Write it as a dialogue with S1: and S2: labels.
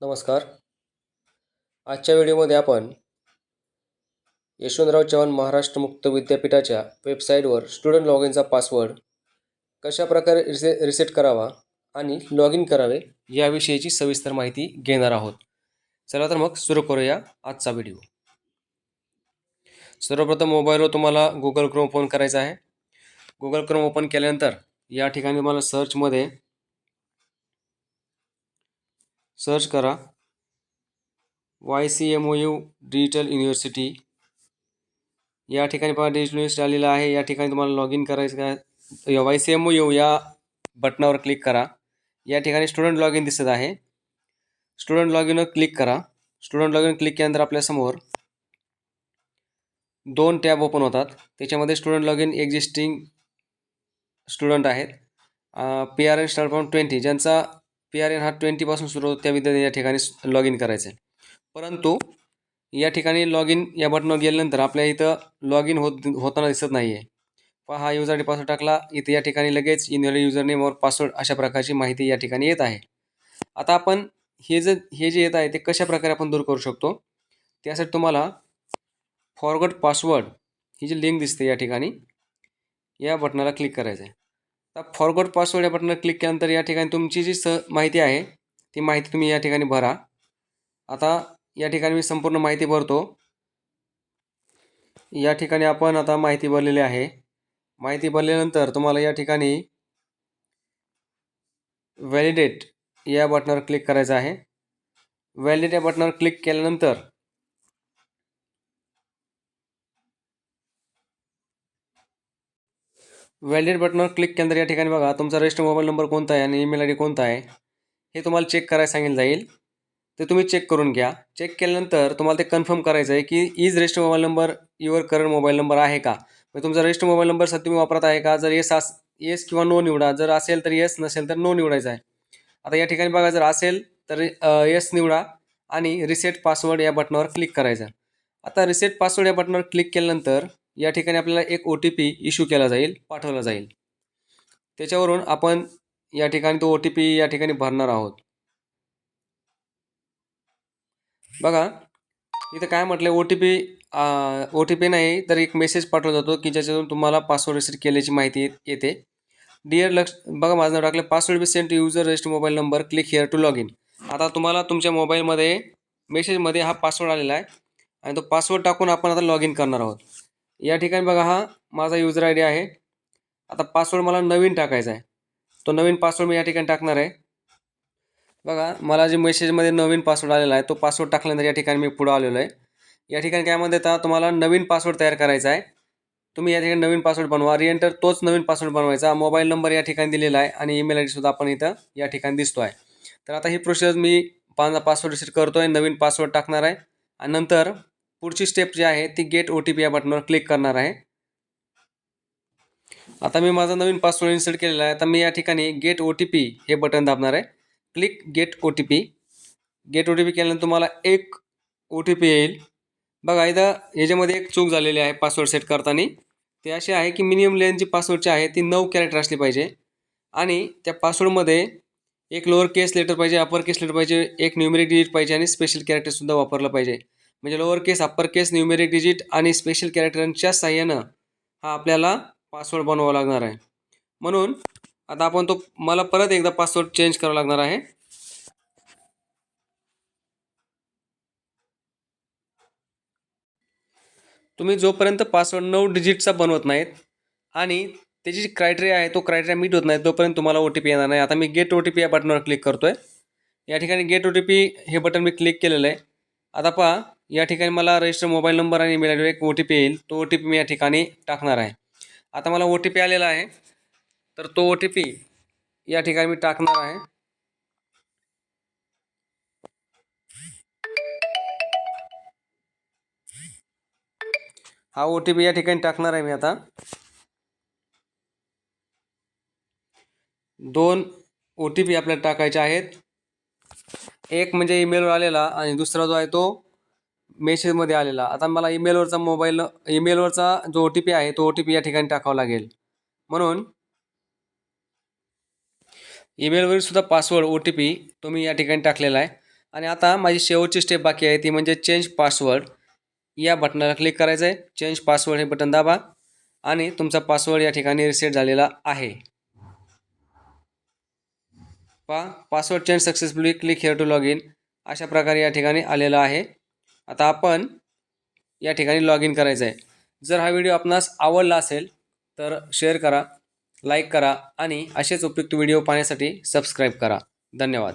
S1: नमस्कार. आजच्या व्हिडिओमध्ये आपण यशवंतराव चव्हाण महाराष्ट्र मुक्त विद्यापीठाच्या वेबसाईटवर स्टुडंट लॉग इनचा पासवर्ड कशा प्रकारे रिसेट करावा आणि लॉग इन करावे याविषयीची सविस्तर माहिती घेणार आहोत. चला तर मग सुरू करूया आजचा व्हिडिओ. सर्वप्रथम मोबाईलवर तुम्हाला गुगल क्रोम ओपन करायचा आहे. गुगल क्रोम ओपन केल्यानंतर या ठिकाणी तुम्हाला सर्चमध्ये सर्च करा YCMOU डिजिटल युनिव्हर्सिटी. या ठिकाणी पहा डिजिटल युनिव्हर्सिटी आलेला आहे. या ठिकाणी तुम्हाला लॉग इन करायचं आहे. YCMOU या बटनावर क्लिक करा. या ठिकाणी स्टुडंट लॉग इन दिसत आहे. स्टुडंट लॉग इनवर क्लिक करा. स्टुडंट लॉग इन क्लिक केल्यानंतर आपल्यासमोर दोन टॅब ओपन होतात. त्याच्यामध्ये student log in existing student आहेत. PRN स्टार्ट फ्रॉम 20, ज्यांचा PRN हा 20 पासून सुरू होतो त्या विद्यार्थ्यांनी या ठिकाणी लॉग इन करायचं आहे. परंतु या ठिकाणी लॉग इन या बटनावर गेल्यानंतर आपल्या इथं लॉग इन होताना दिसत नाही आहे. पहा, हा युजर आय डी पासवर्ड टाकला. इथे या ठिकाणी लगेच इनव्हॅलिड युजर नेम और पासवर्ड अशा प्रकारची माहिती या ठिकाणी येत आहे. आता आपण हे जे येत आहे ते कशा प्रकारे आपण दूर करू शकतो, त्यासाठी तुम्हाला फॉरगॉट पासवर्ड ही जी लिंक दिसते या ठिकाणी या बटनाला क्लिक करायचं आहे. आता फॉरगॉट पासवर्ड या बटनावर क्लिक केल्यानंतर या ठिकाणी तुमची जी माहिती आहे ती माहिती तुम्ही या ठिकाणी भरा. आता या ठिकाणी मी संपूर्ण माहिती भरतो. या ठिकाणी आपण आता माहिती भरलेली आहे. माहिती भरल्यानंतर तुम्हाला या ठिकाणी व्हॅलिडेट या बटनावर क्लिक करायचं आहे. व्हॅलिडेट या बटनावर क्लिक केल्यानंतर व्हॅलिडेट बटनावर क्लिक केल्यानंतर या ठिकाणी बघा तुमचा रजिस्टर मोबाईल नंबर कोणता आहे आणि ईमेल आय डी कोणता आहे हे तुम्हाला चेक करायला सांगितलं जाईल. ते तुम्ही चेक करून घ्या. चेक केल्यानंतर तुम्हाला ते कन्फर्म करायचं आहे की is register mobile number your current mobile number आहे का. तुमचा रजिस्टर मोबाईल नंबर सध्या तुम्ही वापरत आहे का. जर येस किंवा नो निवडा. जर असेल तर येस, नसेल तर नो निवडायचं आहे. आता या ठिकाणी बघा, जर असेल तर येस निवडा आणि रिसेट पासवर्ड या बटनावर क्लिक करायचं. आता रिसेट पासवर्ड या बटनावर क्लिक केल्यानंतर या ठिकाणी आपल्याला एक OTP इश्यू केला जाईल, पाठवला जाईल. त्याच्यावरून आपण या ठिकाणी तो OTP या ठिकाणी भरणार आहोत. बघा इथं काय म्हटलं, OTP नाही तर एक मेसेज पाठवला जातो की ज्याच्यातून तुम्हाला पासवर्ड रिसेट केल्याची माहिती येते. बघा माझं नाव टाकलं, password be send to user register mobile number, click here to log in. आता तुम्हाला तुमच्या मोबाईलमध्ये मेसेजमध्ये हा पासवर्ड आलेला आहे आणि तो पासवर्ड टाकून आपण आता लॉग इन करणार आहोत. या ठिकाणी बघा हा माझा युजर आय डी आहे. आता पासवर्ड मला नवीन टाकायचा आहे. तो नवीन पासवर्ड मी या ठिकाणी टाकणार आहे. बघा मला जे मेसेजमध्ये नवीन पासवर्ड आलेला आहे तो पासवर्ड टाकल्यानंतर या ठिकाणी मी पुढे आलेलो आहे. या ठिकाणी काय म्हणतात, तुम्हाला नवीन पासवर्ड तयार करायचा आहे. तुम्ही या ठिकाणी नवीन पासवर्ड बनवा. रिएंटर तोच नवीन पासवर्ड बनवायचा. मोबाईल नंबर या ठिकाणी दिलेला आहे आणि ईमेल आय डी सुद्धा आपण इथं या ठिकाणी दिसतो आहे. तर आता ही प्रोसेस मी पासवर्ड रिसेट करतो आहे, नवीन पासवर्ड टाकणार आहे आणि नंतर पुढची स्टेप जी आहे ती गेट OTP या बटनावर क्लिक करणार आहे. आता मी माझा नवीन पासवर्ड इन्सर्ट केलेला आहे. आता मी या ठिकाणी गेट OTP हे बटन दाबणार आहे. Click get OTP. Get OTP केल्यानंतर तुम्हाला एक OTP येईल. बघा इथं याच्यामध्ये एक चूक झालेली आहे पासवर्ड सेट करताना. ते असे आहे की मिनिमम लेंथ जी पासवर्डची आहे ती 9 कॅरेक्टर असली पाहिजे आणि त्या पासवर्डमध्ये एक लोअर केस लेटर पाहिजे, अपर केस लेटर पाहिजे, एक न्यूमेरिक डिजिट पाहिजे आणि स्पेशल कॅरेक्टरसुद्धा वापरलं पाहिजे. म्हणजे लोअर केस, अप्पर केस, न्यूमेरिक डिजिट आणि स्पेशल कॅरेक्टरच्या साह्यानं हा आपल्याला पासवर्ड बनवावा लागणार आहे. म्हणून आता आपण मला परत एकदा पासवर्ड चेंज करावा लागणार आहे. तुम्ही जोपर्यंत पासवर्ड 9 डिजिटचा बनवत नाहीत आणि त्याची जी क्रायटेरिया आहे तो क्रायटेरिया मीट होत नाही तोपर्यंत तुम्हाला OTP येणार नाही. आता मी गेट OTP या बटनावर क्लिक करतोय. या ठिकाणी गेट OTP हे बटन मी क्लिक केलेलं आहे. आता पहा या ठिकाणी मला रजिस्टर मोबाईल नंबर आणि ईमेल आयडीवर एक OTP येईल. तो OTP मी या ठिकाणी टाकणार आहे. आता मला OTP आलेला आहे तर तो OTP या ठिकाणी मी टाकणार आहे. हा OTP या ठिकाणी टाकणार आहे मी. आता 2 OTP आपल्याला टाकायचे आहेत. एक म्हणजे ईमेलवर आलेला आणि दुसरा जो आहे तो मेसेजमध्ये आलेला. आता मला ईमेलवरचा जो OTP आहे तो OTP या ठिकाणी टाकावा लागेल. म्हणून ईमेलवरील सुद्धा पासवर्ड OTP तो मी या ठिकाणी टाकलेला आहे. आणि आता माझी शेवटची स्टेप बाकी आहे ती म्हणजे चेंज पासवर्ड. या बटनाला क्लिक करायचं आहे. चेंज पासवर्ड हे बटन दाबा आणि तुमचा पासवर्ड या ठिकाणी रिसेट झालेला आहे. पहा, password change successfully, click here to log in, अशा प्रकारे या ठिकाणी आलेलं आहे. आता आपण या ठिकाणी लॉग इन करायचं आहे. जर हा व्हिडिओ आपणास आवडला असेल तर शेअर करा, लाईक करा आणि असेच उपयुक्त व्हिडिओ पाहण्यासाठी सबस्क्राईब करा. धन्यवाद.